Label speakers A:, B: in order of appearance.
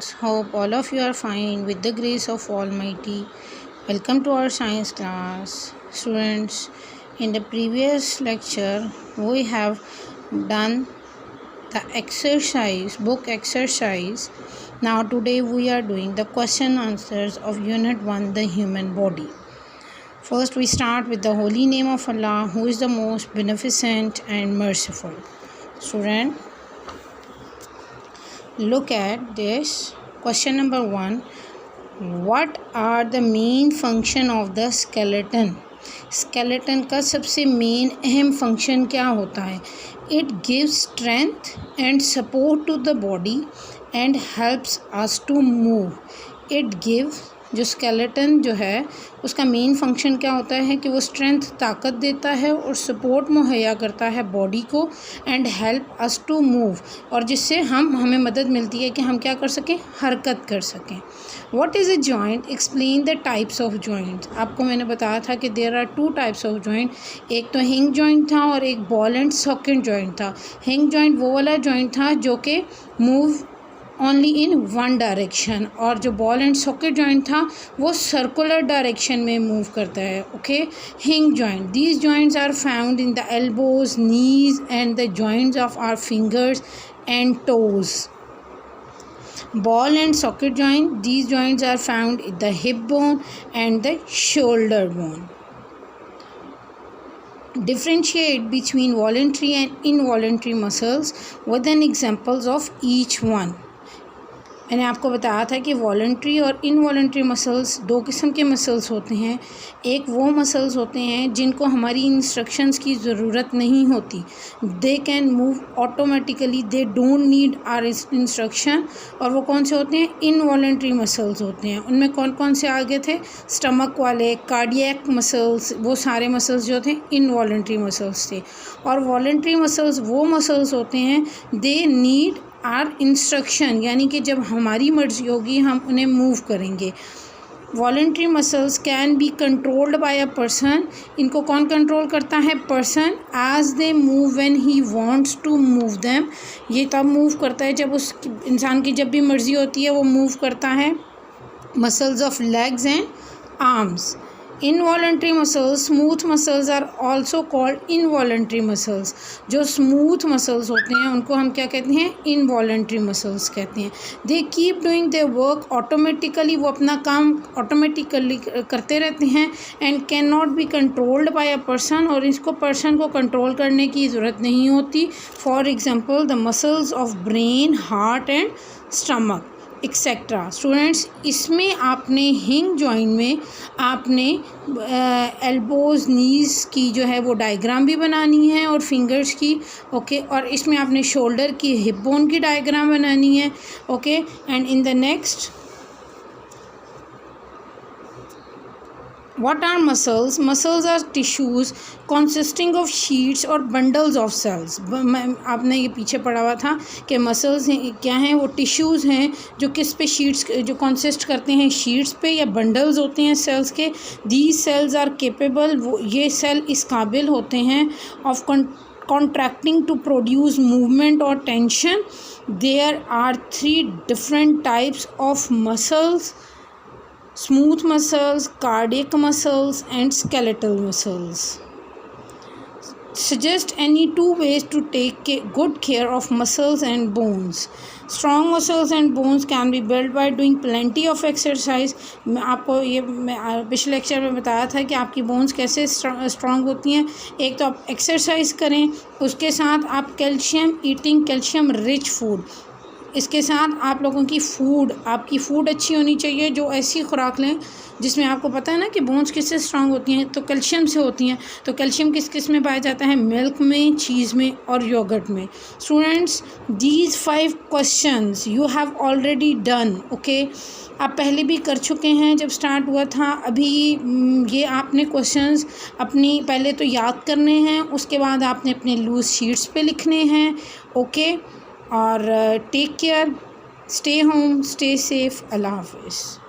A: students, hope all of you are fine with the grace of Almighty. Welcome to our science class. Students, in the previous lecture we have done the exercise, book exercise. Now today we are doing the question answers of unit 1, the human body. First we start with the holy name of Allah, who is the most beneficent and merciful. Student, look at this. Question number 1. What are the main function of the skeleton? Skeleton का सबसे main अहम function क्या होता है? It gives strength and support to the body and helps us to move. It gives, जो skeleton जो है उसका मेन फंक्शन क्या होता है कि वो स्ट्रेंथ, ताकत देता है और सपोर्ट मुहैया करता है बॉडी को and help us to move, और जिससे हमें मदद मिलती है कि हम क्या कर सकें, हरकत कर सकें. What is a joint? Explain the types of joints. आपको मैंने बताया था कि there are 2 types of joint. एक तो हिंग जॉइंट था और एक बॉल एंड सॉकेट जॉइंट था. हिंग जॉइंट वो वाला जॉइंट था जो कि move only in one direction, और जो बॉल एंड सॉकेट जॉइंट था वो सर्कुलर डायरेक्शन में मूव करता है. Okay, hinge joint. These joints are found in the elbows, knees and the joints of our fingers and toes. Ball and socket joint, these joints are found in the hip bone and the shoulder bone. Differentiate between voluntary and involuntary muscles with an examples of each one. मैंने आपको बताया था कि voluntary और involuntary muscles 2 किस्म के muscles होते हैं. एक वो मसल्स होते हैं जिनको हमारी इंस्ट्रक्शंस की ज़रूरत नहीं होती. They can move automatically, they don't need our instruction. और वो कौन से होते हैं? इनवॉलंट्री मसल्स होते हैं. उनमें कौन कौन से आगे थे? स्टमक वाले, कार्डियक मसल्स, वो सारे मसल्स जो थे इनवॉलंट्री मसल्स थे. और वॉलंट्री मसल्स वो मसल्स होते हैं दे नीड आर इंस्ट्रक्शन, यानी कि जब हमारी मर्जी होगी हम उन्हें मूव करेंगे. Voluntary muscles can be controlled by a person. इनको कौन कंट्रोल करता है? Person. As they move when he wants to move them. ये तब मूव करता है जब उस इंसान की जब भी मर्जी होती है वो मूव करता है. Muscles of legs and arms. Involuntary muscles, smooth muscles are also called involuntary muscles. जो स्मूथ मसल्स होते हैं उनको हम क्या कहते हैं? इनवॉलंट्री मसल्स कहते हैं. They keep doing their work automatically. वो अपना काम ऑटोमेटिकली करते रहते हैं and can not be controlled by a person. और इसको पर्सन को कंट्रोल करने की ज़रूरत नहीं होती. For example the muscles of brain, heart and stomach etcetera. Students, इसमें आपने हिंग जॉइंट में आपने एल्बोज, नीज की जो है वो डायग्राम भी बनानी है और फिंगर्स की. ओके, और इसमें आपने शोल्डर की, हिप बोन की डायग्राम बनानी है. Okay, and in the next, what are muscles? Muscles are tissues consisting of sheets or bundles of cells. आपने ये पीछे पढ़ा हुआ था कि मसल्स क्या हैं? वो टिश्यूज़ हैं जो किस पे शीट्स जो कंसिस्ट करते हैं, शीट्स पे या बंडल्स होते हैं सेल्स के. दीज सेल्स आर केपेबल, वो ये सेल इस काबिल होते हैं of contracting to produce movement or tension. There are 3 different types of muscles: smooth muscles, cardiac muscles and skeletal muscles. Suggest any 2 ways to take good care of muscles and bones. Strong muscles and bones can be built by doing plenty of exercise. मैं आपको ये पिछले lecture में बताया था कि आपकी bones कैसे स्ट्रॉन्ग होती हैं. एक तो आप एक्सरसाइज करें, उसके साथ आप calcium, eating calcium rich food. इसके साथ आप लोगों की आपकी फ़ूड अच्छी होनी चाहिए. जो ऐसी खुराक लें जिसमें आपको पता है ना कि बोन्स किससे स्ट्रांग होती हैं, तो कैल्शियम से होती हैं. तो कैल्शियम किस में पाया जाता है? मिल्क में, चीज़ में और योगर्ट में. Students, these 5 questions you have already done. Okay, आप पहले भी कर चुके हैं जब स्टार्ट हुआ था. अभी ये आपने क्वेश्चंस अपनी पहले तो याद करने हैं, उसके बाद आपने अपने लूज शीट्स पे लिखने हैं. ओके, और take care, stay home, stay safe. अल्लाह हाफिज़.